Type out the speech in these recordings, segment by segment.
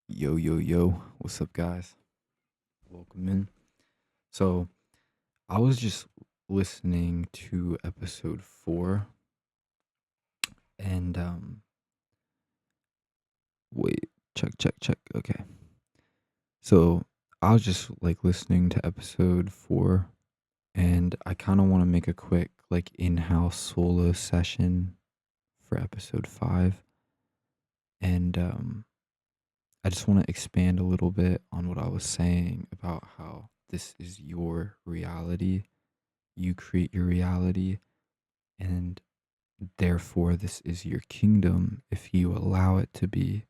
Yo, yo, yo. What's up, guys? Welcome in. So, I was just listening to episode 4 and wait, check. Okay. So, I was just like listening to episode 4 and I kind of want to make a quick like in-house solo session for episode 5 and I just want to expand a little bit on what I was saying about how this is your reality. You create your reality, and therefore, this is your kingdom if you allow it to be.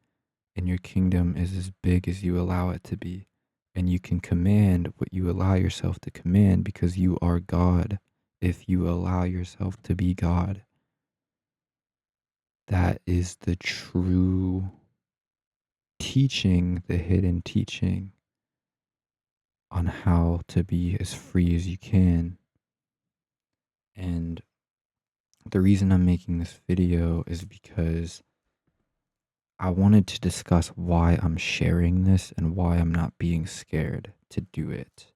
And your kingdom is as big as you allow it to be. And you can command what you allow yourself to command because you are God if you allow yourself to be God. That is the true teaching, the hidden teaching on how to be as free as you can. And the reason I'm making this video is because I wanted to discuss why I'm sharing this and why I'm not being scared to do it.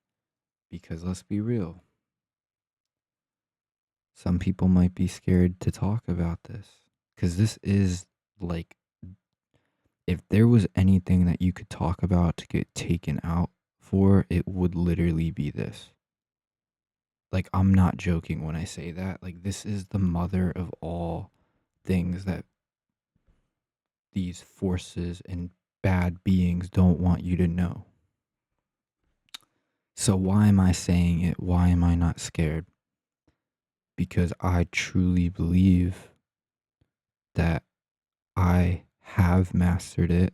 Because let's be real, some people might be scared to talk about this. Because this is like, if there was anything that you could talk about to get taken out for, it would literally be this. Like, I'm not joking when I say that. Like, this is the mother of all things that these forces and bad beings don't want you to know. So why am I saying it? Why am I not scared? Because I truly believe that I have mastered it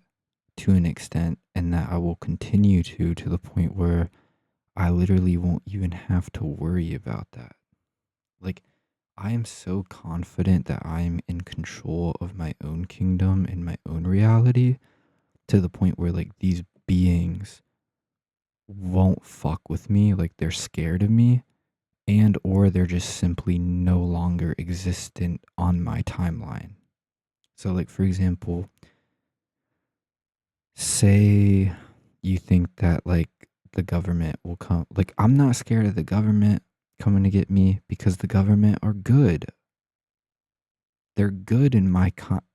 to an extent and that I will continue to the point where I literally won't even have to worry about that. Like, I am so confident that I am in control of my own kingdom and my own reality to the point where like these beings won't fuck with me, like they're scared of me, and or they're just simply no longer existent on my timeline. So like for example, say you think that like the government will come, like I'm not scared of the government coming to get me because the government are good. They're good in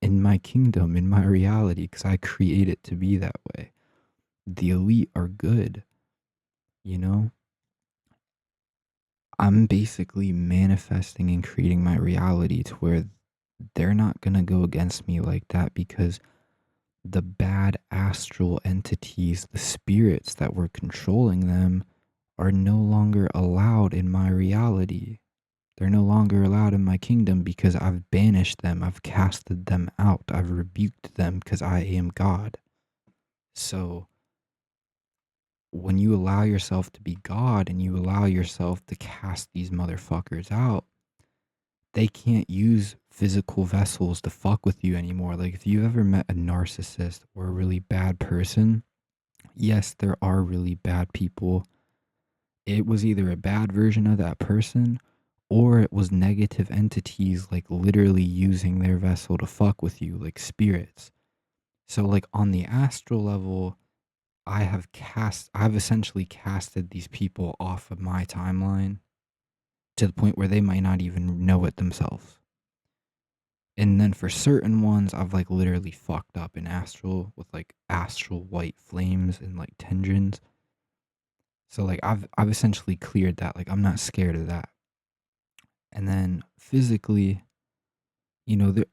in my kingdom, in my reality, because I create it to be that way. The elite are good, you know? I'm basically manifesting and creating my reality to where they're not going to go against me like that because the bad astral entities, the spirits that were controlling them, are no longer allowed in my reality. They're no longer allowed in my kingdom because I've banished them. I've casted them out. I've rebuked them because I am God. So when you allow yourself to be God and you allow yourself to cast these motherfuckers out, they can't use physical vessels to fuck with you anymore. Like if you ever met a narcissist or a really bad person, yes, there are really bad people. It was either a bad version of that person or it was negative entities like literally using their vessel to fuck with you, like spirits. So like on the astral level, I've essentially casted these people off of my timeline to the point where they might not even know it themselves. And then for certain ones, I've like literally fucked up in astral with like astral white flames and like tendrils. So like I've essentially cleared that. Like I'm not scared of that. And then physically,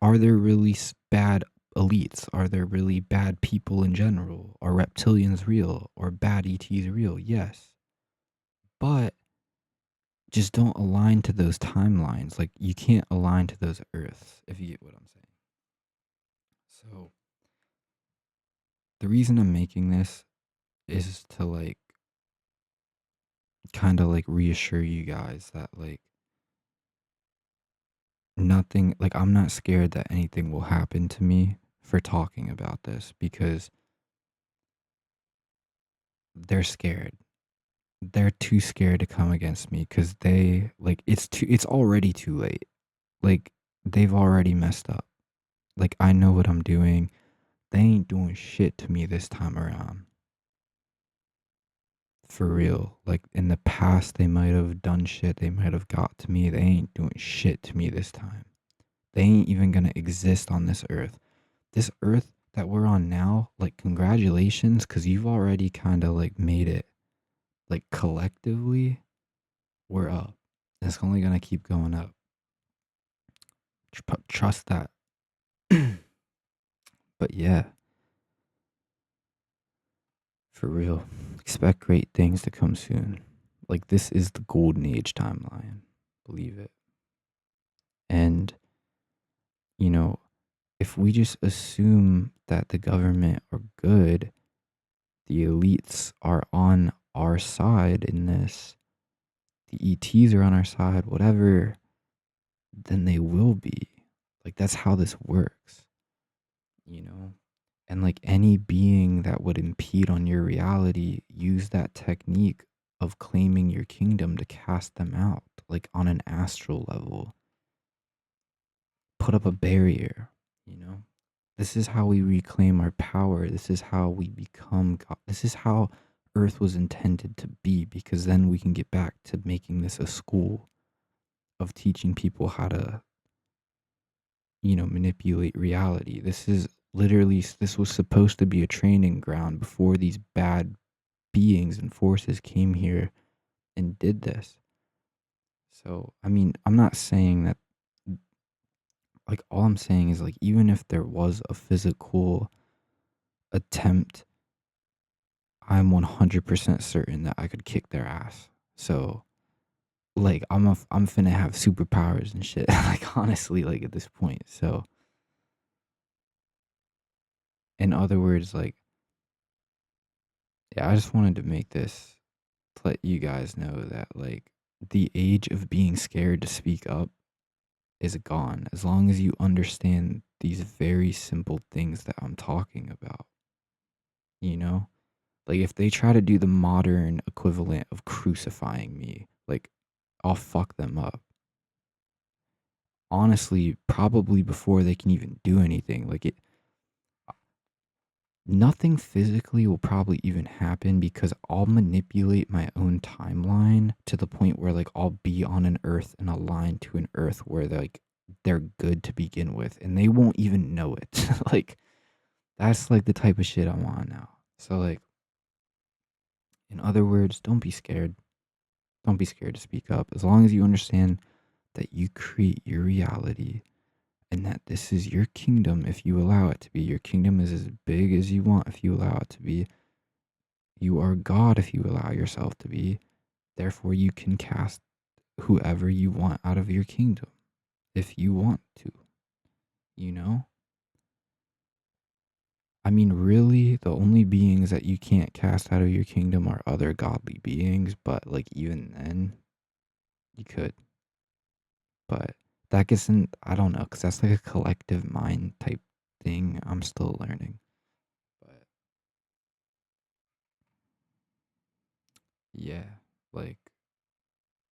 are there really bad elites? Are there really bad people in general? Are reptilians real? Or bad ETs real? Yes. But just don't align to those timelines. Like you can't align to those earths, if you get what I'm saying. So the reason I'm making this is to like kind of like reassure you guys that like nothing, like I'm not scared that anything will happen to me for talking about this because they're scared. They're too scared to come against me because they like it's already too late. Like they've already messed up. Like I know what I'm doing. They ain't doing shit to me this time around. For real. Like in the past, they might have done shit. They might have got to me. They ain't doing shit to me this time. They ain't even gonna exist on this earth. This earth that we're on now, like, congratulations, because you've already kind of like made it, like, collectively, we're up. It's only gonna keep going up. Trust that. But yeah, for real, expect great things to come soon. Like, this is the golden age timeline. Believe it. And, you know, if we just assume that the government are good, the elites are on our side in this, the ETs are on our side, whatever, then they will be. Like, that's how this works, you know? And like any being that would impede on your reality, use that technique of claiming your kingdom to cast them out, like on an astral level. Put up a barrier, you know? This is how we reclaim our power. This is how we become God. This is how Earth was intended to be, because then we can get back to making this a school of teaching people how to, manipulate reality. This is literally, this was supposed to be a training ground before these bad beings and forces came here and did this. So, I mean, I'm not saying that, like, all I'm saying is, like, even if there was a physical attempt, I'm 100% certain that I could kick their ass. So, like, I'm finna have superpowers and shit. Like, honestly, like, at this point. So, in other words, like, yeah, I just wanted to make this to let you guys know that, like, the age of being scared to speak up is gone as long as you understand these very simple things that I'm talking about, you know? Like, if they try to do the modern equivalent of crucifying me, like, I'll fuck them up. Honestly, probably before they can even do anything. Like, nothing physically will probably even happen because I'll manipulate my own timeline to the point where, like, I'll be on an earth and aligned to an earth where they're good to begin with and they won't even know it. Like, that's like the type of shit I'm on now. So, like, in other words, don't be scared. Don't be scared to speak up. As long as you understand that you create your reality and that this is your kingdom if you allow it to be. Your kingdom is as big as you want if you allow it to be. You are God if you allow yourself to be. Therefore, you can cast whoever you want out of your kingdom if you want to, you know? I mean, really, the only beings that you can't cast out of your kingdom are other godly beings, but like even then, you could. But that gets in, I don't know, because that's like a collective mind type thing. I'm still learning. But yeah, like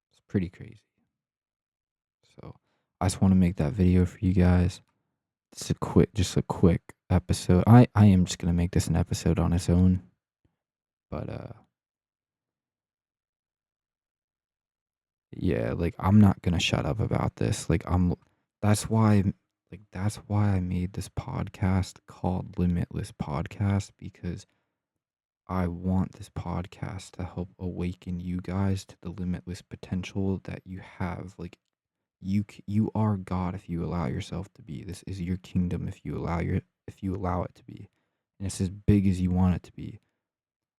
it's pretty crazy. So I just want to make that video for you guys. Just a quick episode. I am just gonna make this an episode on its own. But yeah, like I'm not gonna shut up about this. That's why that's why I made this podcast called Limitless Podcast, because I want this podcast to help awaken you guys to the limitless potential that you have. Like, you are God if you allow yourself to be. This is your kingdom if you allow it to be. And it's as big as you want it to be.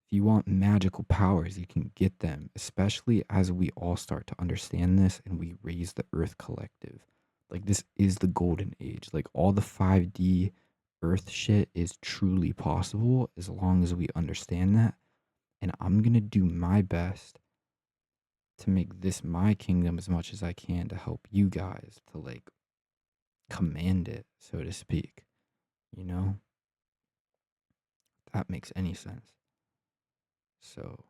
If you want magical powers, you can get them, especially as we all start to understand this and we raise the Earth Collective. Like, this is the golden age. Like, all the 5D Earth shit is truly possible as long as we understand that. And I'm going to do my best to make this my kingdom as much as I can to help you guys to, like, command it, so to speak. You know? If that makes any sense. So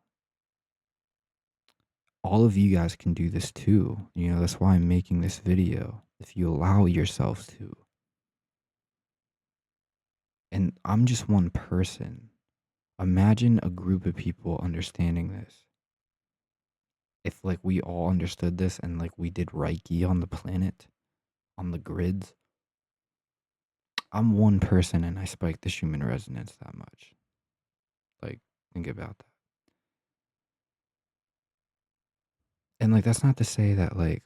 all of you guys can do this too. You know, that's why I'm making this video. If you allow yourselves to. And I'm just one person. Imagine a group of people understanding this. If like we all understood this and like we did Reiki on the planet, on the grids, I'm one person and I spike the human resonance that much. Like, think about that. And like, that's not to say that like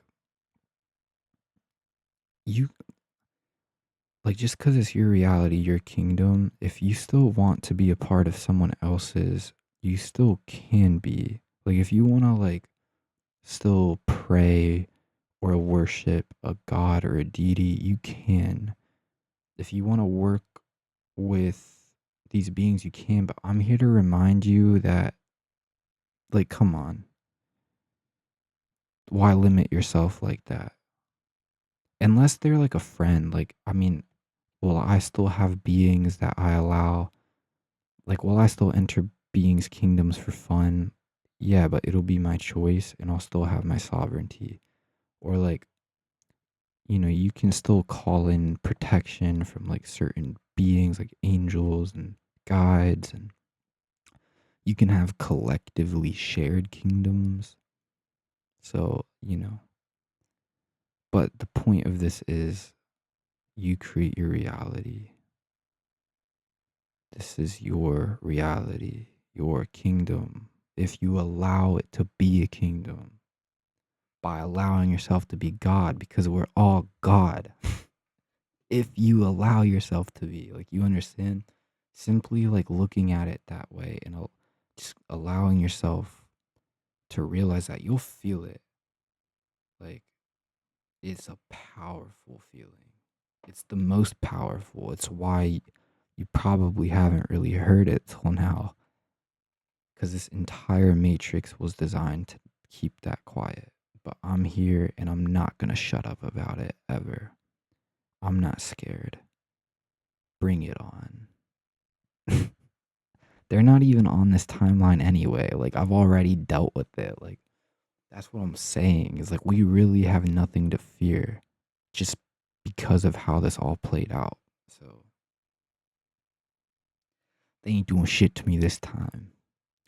you, like, just because it's your reality, your kingdom, if you still want to be a part of someone else's, you still can be. Like, if you want to like still pray or worship a god or a deity, you can. If you want to work with these beings, you can. But I'm here to remind you that, like, come on, why limit yourself like that? Unless they're like a friend. Like, I mean, will I still have beings that I allow? Like, will I still enter beings' kingdoms for fun? Yeah, but it'll be my choice and I'll still have my sovereignty. Or like, you can still call in protection from like certain beings like angels and guides, and you can have collectively shared kingdoms. So, but the point of this is you create your reality. This is your reality, your kingdom. If you allow it to be a kingdom by allowing yourself to be God, because we're all God. If you allow yourself to be, like, you understand, simply like looking at it that way and just allowing yourself to realize that, you'll feel it. Like, it's a powerful feeling. It's the most powerful. It's why you probably haven't really heard it till now, because this entire matrix was designed to keep that quiet. But I'm here and I'm not going to shut up about it ever. I'm not scared. Bring it on. They're not even on this timeline anyway. Like, I've already dealt with it. Like, that's what I'm saying, is like, we really have nothing to fear just because of how this all played out. So they ain't doing shit to me this time.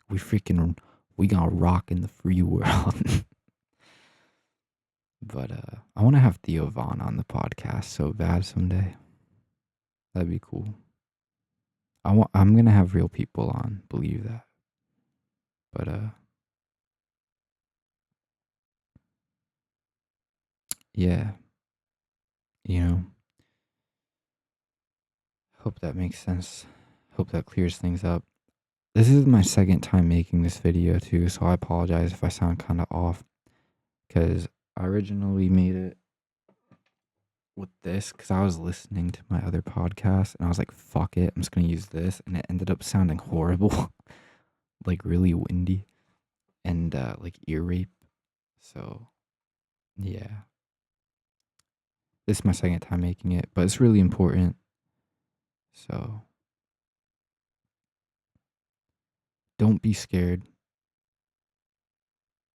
We gonna rock in the free world. But I want to have Theo Vaughn on the podcast so bad someday. That'd be cool. I'm gonna have real people on, believe that. But yeah, you know, hope that makes sense. Hope that clears things up. This is my second time making this video too, so I apologize if I sound kind of off, because I originally made it with this because I was listening to my other podcast and I was like, fuck it, I'm just gonna use this, and it ended up sounding horrible. Like really windy and like ear rape. So yeah, this is my second time making it, but it's really important. So don't be scared.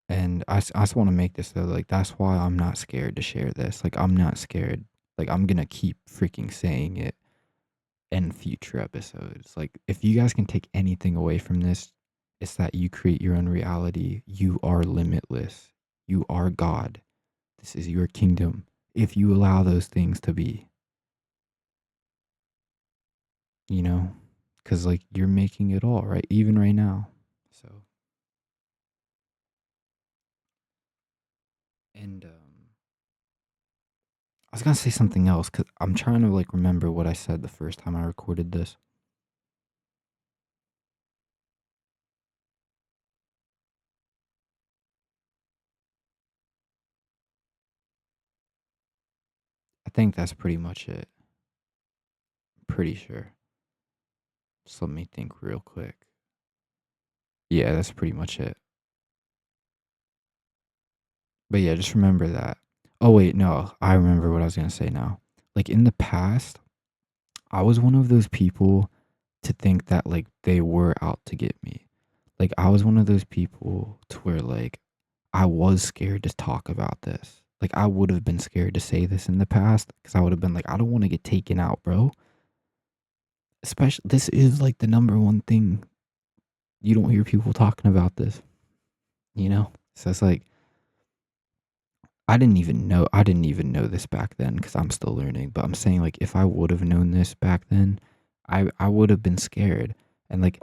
And I just want to make this though, like, that's why I'm not scared to share this. Like, I'm not scared. Like, I'm gonna keep freaking saying it in future episodes. Like, if you guys can take anything away from this, it's that you create your own reality. You are limitless. You are God. This is your kingdom. If you allow those things to be, you know, because like you're making it all right, even right now. So, and I was gonna say something else because I'm trying to like remember what I said the first time I recorded this. I think that's pretty much it. Pretty sure. Just let me think real quick. Yeah, that's pretty much it. But yeah, just remember that. Oh wait, no, I remember what I was gonna say now. Like in the past, I was one of those people to think that like they were out to get me. Like I was one of those people to where like I was scared to talk about this. Like I would have been scared to say this in the past because I would have been like, I don't want to get taken out, bro. especially this is like the number one thing you don't hear people talking about this, you know? So it's like I didn't even know this back then because I'm still learning, but I'm saying like if I would have known this back then, I would have been scared. And like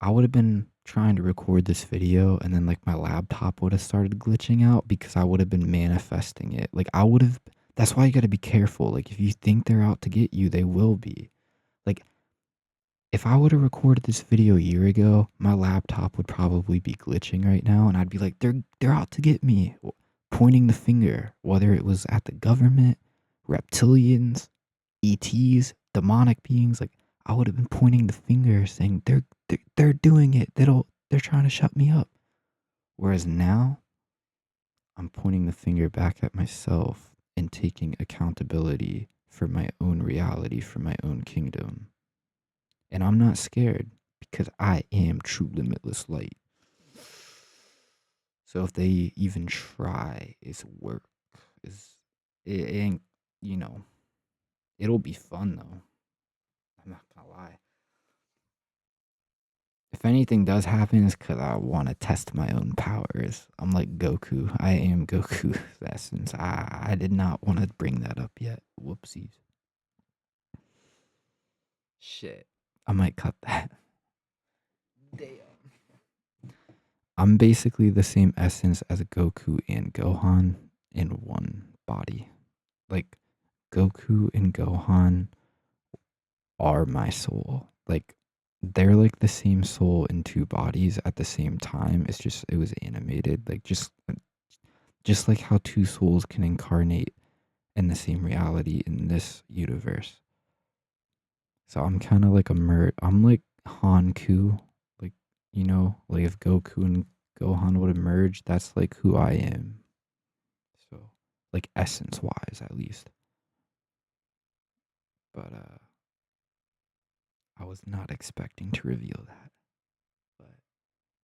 I would have been trying to record this video and then like my laptop would have started glitching out because I would have been manifesting it. Like I would have that's why you got to be careful. Like if you think they're out to get you, they will be. Like if I would have recorded this video a year ago, my laptop would probably be glitching right now and I'd be like they're out to get me, pointing the finger, whether it was at the government, reptilians, ETs, demonic beings. Like I would have been pointing the finger saying they're doing it. They're trying to shut me up. Whereas now I'm pointing the finger back at myself and taking accountability for my own reality, for my own kingdom. And I'm not scared because I am true limitless light. So if they even try, it's work. Is it ain't, you know, it'll be fun though. I'm not gonna lie. If anything does happen, it's because I want to test my own powers. I'm like Goku. I am Goku's essence. I did not want to bring that up yet. Whoopsies. Shit. I might cut that. Damn. I'm basically the same essence as Goku and Gohan in one body. Like, Goku and Gohan are my soul. Like, they're like the same soul in two bodies at the same time. It's just it was animated. Like just like how two souls can incarnate in the same reality in this universe. So I'm kind of like I'm like Hanku, like like if Goku and Gohan would emerge, that's like who I am. So like essence wise at least. But I was not expecting to reveal that. But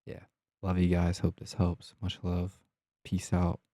yeah. Love you guys. Hope this helps. Much love. Peace out.